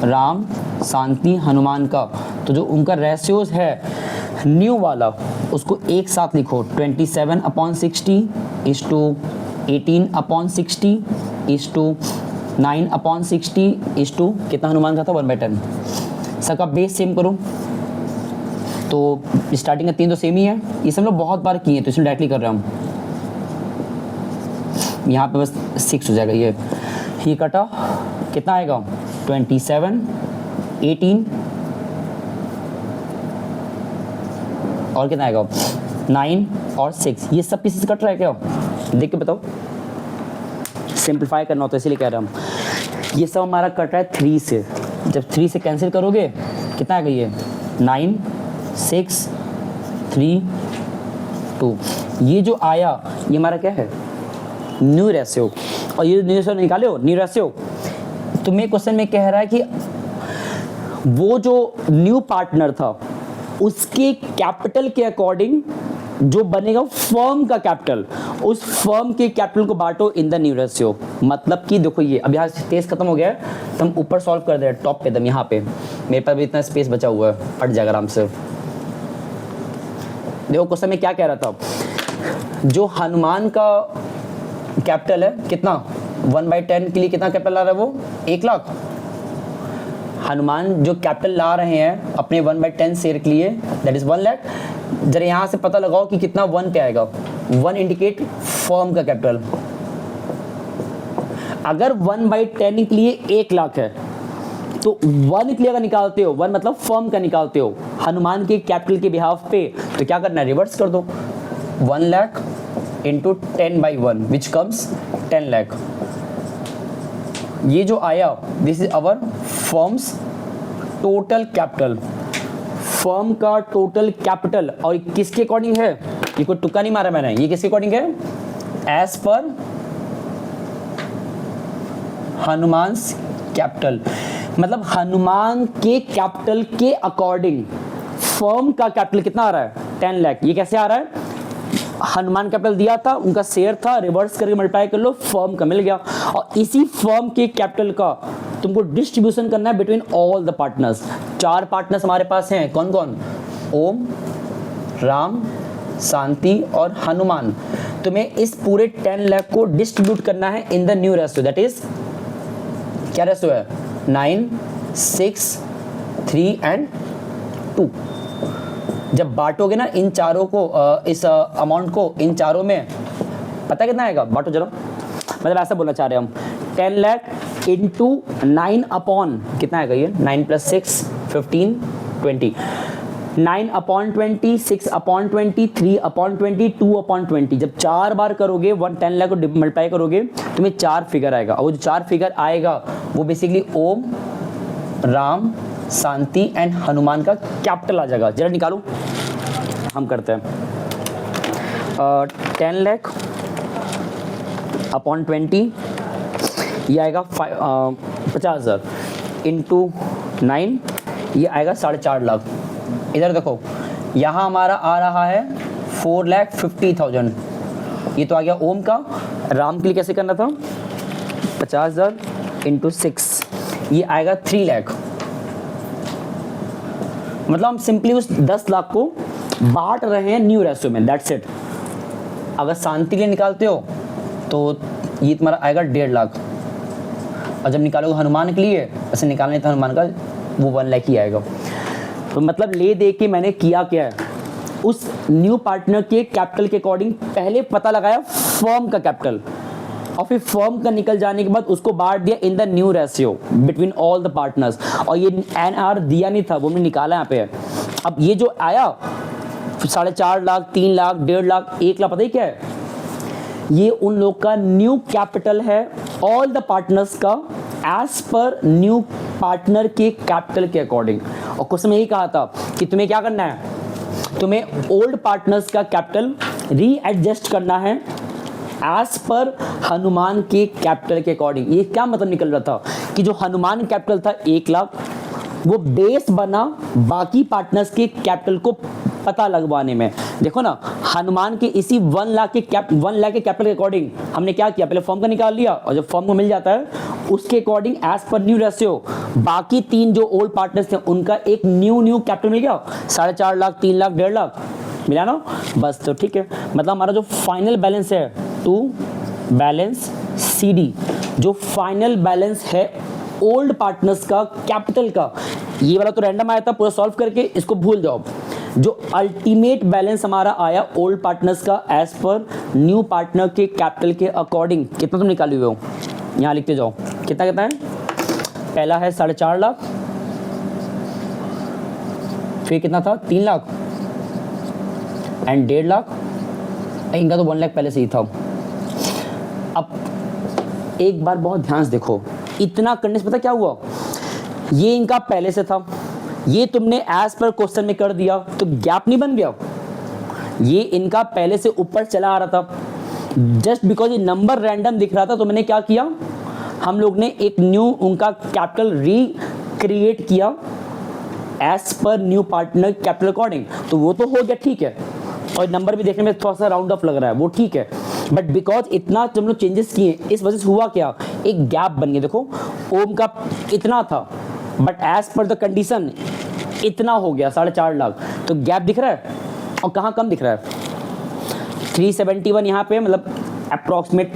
राम, शांति, हनुमान का, तो जो उनका रेशियोज है न्यू वाला उसको एक साथ लिखो, 27/60 is to 18/60 is to 9/60 is to कितना हनुमान का था 1/10। सबका बेस सेम करो, तो स्टार्टिंग का 3 तो सेम ही है, ये सब लोग बहुत बार किए तो इसमें डायरेक्टली कर रहे हैं हम। यहाँ पे बस 6 हो जाएगा, ये कटा कितना आएगा 27, 18 और कितना आएगा 9 और 6। ये सब पीसेस कट रहा है क्या, देख के बताओ। सिंप्लीफाई करना होता है इसलिए कह रहा हूँ। ये सब हमारा कट रहा है 3 से, जब 3 से कैंसिल करोगे कितना आएगा ये 9, 6, 3, 2। ये जो आया ये हमारा क्या है न्यू रेशियो, और ये न्यू रेशियो निकाले हो न्यू रेशियो। तुम्हें क्वेश्चन में कह रहा है कि वो जो न्यू पार्टनर था उसके कैपिटल के अकॉर्डिंग जो बनेगा फर्म का कैपिटल, उस फर्म के कैपिटल को बांटो इन द न्यू रेशियो। मतलब कि देखो ये अब यहाँ स्पेस खत्म हो गया है, तो हम ऊपर सॉल्व कर दे रहे हैं टॉप पे दम, यहाँ पे मेरे पास भी इतना स्पेस बचा हुआ है, हट जाएगा आराम से। देखो क्वेश्चन में क्या कह रहा था, जो हनुमान का कैपिटल है कितना 1/10 के लिए कितना कैपिटल ला रहा है वो 1 लाख। हनुमान जो कैपिटल ला रहे हैं अपने 1/10 शेयर के लिए दैट इज 1 लाख। जरा यहाँ से पता लगाओ कि कितना 1 पे आएगा, 1 इंडिकेट फर्म का कैपिटल। अगर 1/10 के लिए 1 लाख है तो 1 के लिए अगर निकालते हो 1 मतलब फर्म का निकालते हो हनुमान के कैपिटल के बिहाफ पे, तो क्या करना है रिवर्स कर दो, 1 lakh into 10/1 which comes 10 lakh. ये जो आया this is our firms total capital, firm का टोटल कैपिटल। और किसके अकॉर्डिंग है, ये कोई तुक्का नहीं मारा मैंने, ये किसके अकॉर्डिंग है एज पर हनुमान कैपिटल। मतलब हनुमान के कैपिटल के अकॉर्डिंग फर्म का कैपिटल कितना आ रहा है 10 लाख। ये कैसे आ रहा है, हनुमान कैपिटल दिया था, उनका शेयर था, रिवर्स करके मल्टीप्लाई कर लो, फर्म का मिल गया। और इसी फर्म के कैपिटल का तुमको डिस्ट्रीब्यूशन करना है between all the partners. 4 partners हमारे पास हैं, कौन कौन, ओम, राम, शांति और हनुमान। तुम्हें इस पूरे 10 लाख को डिस्ट्रीब्यूट करना है इन the new ratio, that is क्या रेशियो है 9, 6, 3 एंड 2। जब बांटोगे ना इन चारों को, इस अमाउंट को इन चारों में, पता कितना आएगा, बांटो जरा। मतलब ऐसा बोलना चाह रहे हैं हम 10 लाख इंटू 9 अपॉन कितना आएगा ये 9 + 6 15 20। 9/20, 6/20, 3/20, 2/20। जब 4 बार करोगे 10 लाख को मल्टीप्लाई करोगे तुम्हें 4 फिगर आएगा, और वो जो 4 फिगर आएगा वो बेसिकली ओम, राम, शांति एंड हनुमान का कैपिटल आ जाएगा। जरा निकालो, हम करते हैं। 10 लाख अपॉन 20 ये आएगा 50,000 इंटू 9 ये आएगा 4.5 लाख। इधर देखो यहाँ हमारा आ रहा है 4,50,000। ये तो आ गया ओम का। राम के लिए कैसे करना था, 50,000 इंटू 6 ये आएगा 3 लाख। मतलब हम सिंपली उस 10 लाख को बांट रहे हैं न्यू रेशियो में, दैट्स इट। अगर शांति के लिए निकालते हो तो ये तुम्हारा आएगा 1.5 लाख, और जब निकालोगे हनुमान के लिए ऐसे निकालने तो हनुमान का वो 1 लाख ही आएगा। तो मतलब ले दे के मैंने किया क्या है, उस न्यू पार्टनर के कैपिटल के अकॉर्डिंग पहले पता लगाया फर्म का कैपिटल, और फिर फर्म का निकल जाने के बाद उसको बांट दिया इन the new ratio between all the partners. और ये NR दिया नहीं था, वो हमने निकाला यहाँ पे। अब ये जो आया 4.5 लाख, 3 लाख, 1.5 लाख, 1 लाख, पता ही क्या है, ये उन लोग का न्यू कैपिटल है ऑल द पार्टनर्स का एज पर न्यू पार्टनर के कैपिटल के अकॉर्डिंग। और क्वेश्चन में यही कहा था कि तुम्हें क्या करना है, तुम्हें ओल्ड पार्टनर्स का कैपिटल रीएडजस्ट करना है एज पर हनुमान के कैपिटल के अकॉर्डिंग। ये क्या मतलब निकल रहा था कि जो हनुमान कैपिटल था 1 लाख, वो बेस बना बाकी पार्टनर्स के कैपिटल को पता लगवाने में। देखो ना, हनुमान के इसी 1 लाख के कैपिटल के अकॉर्डिंग हमने क्या किया, पहले फॉर्म का निकाल लिया, और जब फॉर्म को मिल जाता है उसके according as per new ratio बाकी 3 जो ओल्ड पार्टनर्स थे उनका एक न्यू कैपिटल मिल गया। 4.5 लाख, 3 लाख, 1.5 लाख मिला ना, बस। तो ठीक है, मतलब हमारा जो फाइनल बैलेंस है टू बैलेंस CD, जो फाइनल बैलेंस है ओल्ड पार्टनर्स का कैपिटल का, ये वाला तो रैंडम आया था, पूरा सॉल्व करके इसको भूल जाओ। जो अल्टीमेट बैलेंस हमारा आया ओल्ड पार्टनर्स का एज पर न्यू पार्टनर के कैपिटल के अकॉर्डिंग, कितना तुम निकाले हुए हो, यहाँ लिखते जाओ। कितना है, पहला है 4.5 लाख, फिर कितना था 3 लाख एंड 1.5 लाख, इनका तो 1 लाख पहले से ही था। अब एक बार बहुत ध्यान से देखो, इतना करने से पता क्या हुआ, ये इनका पहले से था, ये तुमने एज पर क्वेश्चन में कर दिया तो गैप नहीं बन गया। ये इनका पहले से ऊपर चला आ रहा था, जस्ट बिकॉज ये नंबर रैंडम दिख रहा था तो मैंने क्या किया, हम लोग ने एक न्यू उनका कैपिटल रीक्रिएट किया as per new partner capital according. तो वो तो हो गया, ठीक है, और नंबर भी देखने में थोड़ा सा राउंड ऑफ लग रहा है, वो ठीक है। बट बिकॉज इतना जब लोग चेंजेस किए इस वजह से हुआ क्या, एक गैप बन गया। देखो ओम का इतना था but as per the condition इतना हो गया 4.5 लाख, तो गैप दिख रहा है। और कहाँ कम दिख रहा है, 371 यहाँ पे, मतलब अप्रॉक्सीमेट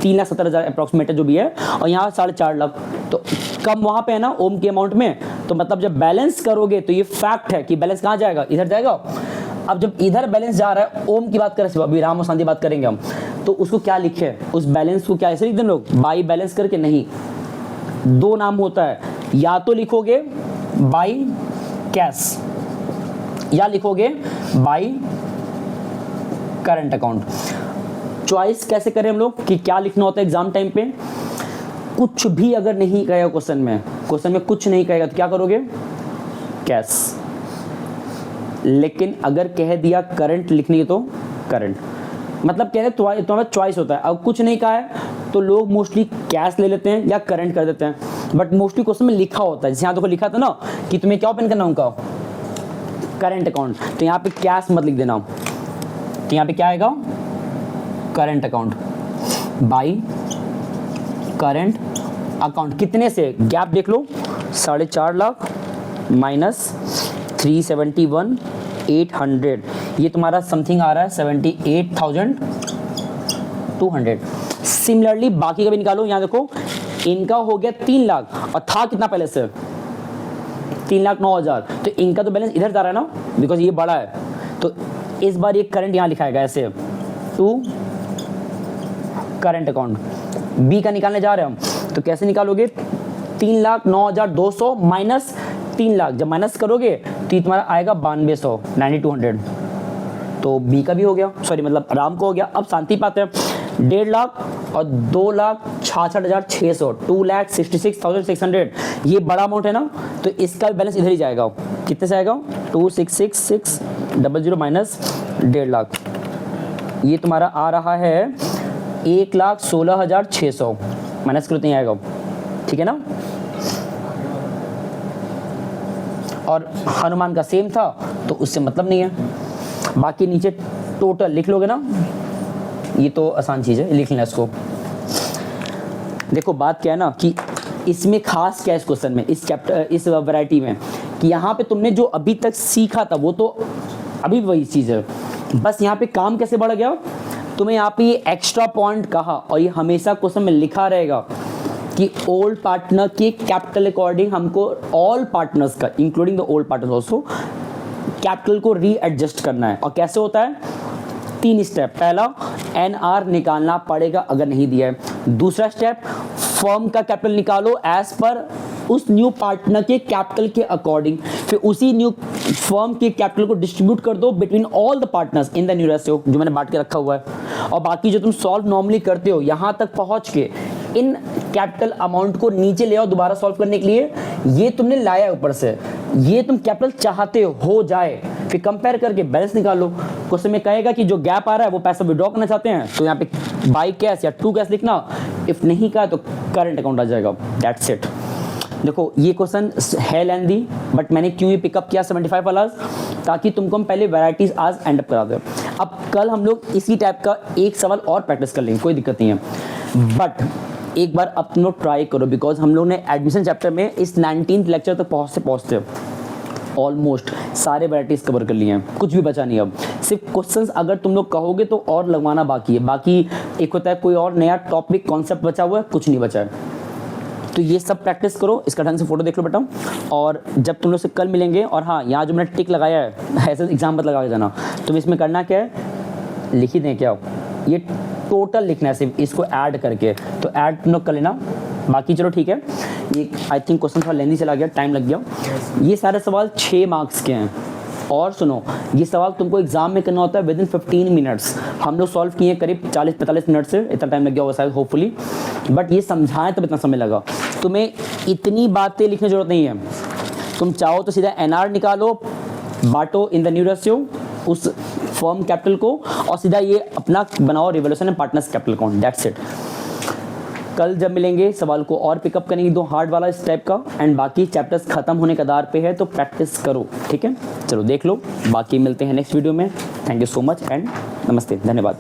3,70,000 अप्रॉक्सीमेट जो भी है, और यहाँ 4.5 लाख, तो कम वहाँ पे है ना ओम के अमाउंट में। तो मतलब जब बैलेंस करोगे तो ये फैक्ट है कि बैलेंस कहाँ जाएगा, इधर जाएगा। अब जब इधर बैलेंस जा रहा है, ओम की बात करें, अभी राम और शांति बात करेंगे हम, तो उसको क्या लिखे, उस बैलेंस को क्या ऐसे लिख दें लोग, बाई बैलेंस करके, नहीं, 2 नाम होता है, या तो लिखोगे बाई कैश या लिखोगे बाई करंट अकाउंट। चॉइस कैसे करें हम लोग कि क्या लिखना होता है एग्जाम टाइम पे। कुछ भी अगर नहीं कहेगा क्वेश्चन में कुछ नहीं कहेगा तो क्या करोगे, कैश। लेकिन अगर कह दिया करंट लिखनी है तो करंट, मतलब कह रहे तुम्हारा चॉइस होता है। अब कुछ नहीं कहा है तो लोग मोस्टली कैश ले लेते हैं या करंट कर देते हैं, बट मोस्टली क्वेश्चन में लिखा होता है, जैसे यहाँ देखो लिखा था ना कि तुम्हें क्या ओपन करना उनका करंट अकाउंट, तो यहाँ पे कैश मत लिख देना, तो यहाँ पे क्या आएगा current account by current account. कितने से, गैप देख लो, 4.5 लाख माइनस 371,800, ये तुम्हारा समथिंग आ रहा है 78,200। सिमिलरली बाकी का भी निकालो, यहाँ देखो इनका हो गया 3 लाख और था कितना पहले से 3,09,000, तो इनका तो बैलेंस इधर जा रहा है ना, बिकॉज ये बड़ा है। तो इस बार ये करंट यहाँ लिखाएगा ऐसे, टू करंट अकाउंट। बी का निकालने जा रहे हैं हम, तो कैसे निकालोगे, 3,09,200 माइनस 3 लाख जब माइनस करोगे तो ये तुम्हारा आएगा 9200, 9200। तो बी का भी हो गया, सॉरी मतलब राम को हो गया। अब शांति पाते हैं 1.5 लाख और 2,66,600, 2,66,600, ये बड़ा अमाउंट है ना, तो इसका भी बैलेंस इधर ही जाएगा। कितने से आएगा? 2,66,600 माइनस 1.5 लाख, ये तुम्हारा आ रहा है 1,16,600, माइनस करो तो नहीं आएगा, ठीक है ना। और हनुमान का सेम था तो उससे मतलब नहीं है। बाकी नीचे टोटल लिख लोगे ना, ये तो आसान चीज़ है, लिख लेना इसको। देखो बात क्या है ना कि इसमें खास क्या है इस क्वेश्चन में, इस वैरायटी में, कि यहाँ पे तुमने जो अभी तक सीखा था वो तो अभी वही चीज़ है, बस यहाँ पे काम कैसे बढ़ गया। तुम्हें यहाँ पे ये एक्स्ट्रा पॉइंट कहा और ये हमेशा क्वेश्चन में लिखा रहेगा कि ओल्ड पार्टनर के कैपिटल अकॉर्डिंग हमको ऑल पार्टनर्स का including the old partners also capital को रीएडजस्ट करना है। और कैसे होता है? 3 स्टेप। पहला, एनआर निकालना पड़ेगा अगर नहीं दिया है। दूसरा स्टेप, फर्म का कैपिटल निकालो एज पर उस न्यू पार्टनर के कैपिटल के अकॉर्डिंग, फिर उसी न्यू फर्म के कैपिटल को डिस्ट्रीब्यूट कर दो between all the partners in the new ratio, जो मैंने बांट के रखा हुआ है। और बाकी जो तुम सॉल्व नॉर्मली करते हो यहाँ तक पहुँच के इन कैपिटल अमाउंट को नीचे ले आओ दोबारा सॉल्व करने के लिए, ये तुमने लाया ऊपर से, ये तुम कैपिटल चाहते हो जाए, फिर कंपेयर करके बैलेंस निकालो। क्वेश्चन में कहेगा कि जो गैप आ रहा है वो पैसा विड्रॉ करना चाहते हैं, तो यहाँ पे बाई कैश या टू कैश लिखना, इफ नहीं का तो करंट अकाउंट आ जाएगा, दैट्स इट। देखो ये क्वेश्चन है लेंदी, बट मैंने क्यों ये पिकअप किया 75 वाला, ताकि तुमको हम पहले वैरायटीज आज एंड अप करा दें। अब कल हम लोग इसी टाइप का एक सवाल और प्रैक्टिस कर लेंगे, कोई दिक्कत नहीं है। बट एक बार अब तुम लोग ट्राई करो, बिकॉज हम लोग ने एडमिशन चैप्टर में इस 19th लेक्चर तक पहुँचते ऑलमोस्ट सारे वैराइटीज कवर कर लिए हैं, कुछ भी बचा नहीं। अब सिर्फ क्वेश्चंस अगर तुम लोग कहोगे तो और लगवाना बाकी है। बाकी एक होता है कोई और नया टॉपिक कॉन्सेप्ट बचा हुआ है, कुछ नहीं बचा है। तो ये सब प्रैक्टिस करो, इसका ढंग से फोटो देख लो बेटा। और जब तुम लोग से कल मिलेंगे, और हाँ यहाँ जो मैंने टिक लगाया है ऐसे एग्जाम मत लगा के जाना, तुम इसमें करना क्या है, लिख ही दें क्या, ये टोटल लिखना है सिर्फ, इसको ऐड करके, तो ऐड तुम लोग कर लेना। बाकी चलो ठीक है, ये आई थिंक क्वेश्चन थोड़ा लेंदी चला गया, टाइम लग गया। ये सारे सवाल 6 मार्क्स के हैं। और सुनो, ये सवाल तुमको एग्जाम में करना होता है विद इन 15 मिनट्स। हम लोग सॉल्व किए करीब 40-45 मिनट से, इतना टाइम लग गया होगा शायद होपफुली, बट ये समझाएं तब इतना समय लगा। तुम्हें इतनी बातें लिखने की जरूरत नहीं है, तुम चाहो तो सीधा एनआर निकालो, बांटो इन द न्यू रेशियो उस फर्म कैपिटल को, और सीधा ये अपना बनाओ revolution and partners capital account, that's it. कल जब मिलेंगे सवाल को और पिकअप करेंगे, 2 हार्ड वाला इस टाइप का, एंड बाकी चैप्टर्स खत्म होने के आधार पे है, तो प्रैक्टिस करो, ठीक है। चलो देख लो, बाकी मिलते हैं नेक्स्ट वीडियो में। Thank you so much and नमस्ते, धन्यवाद।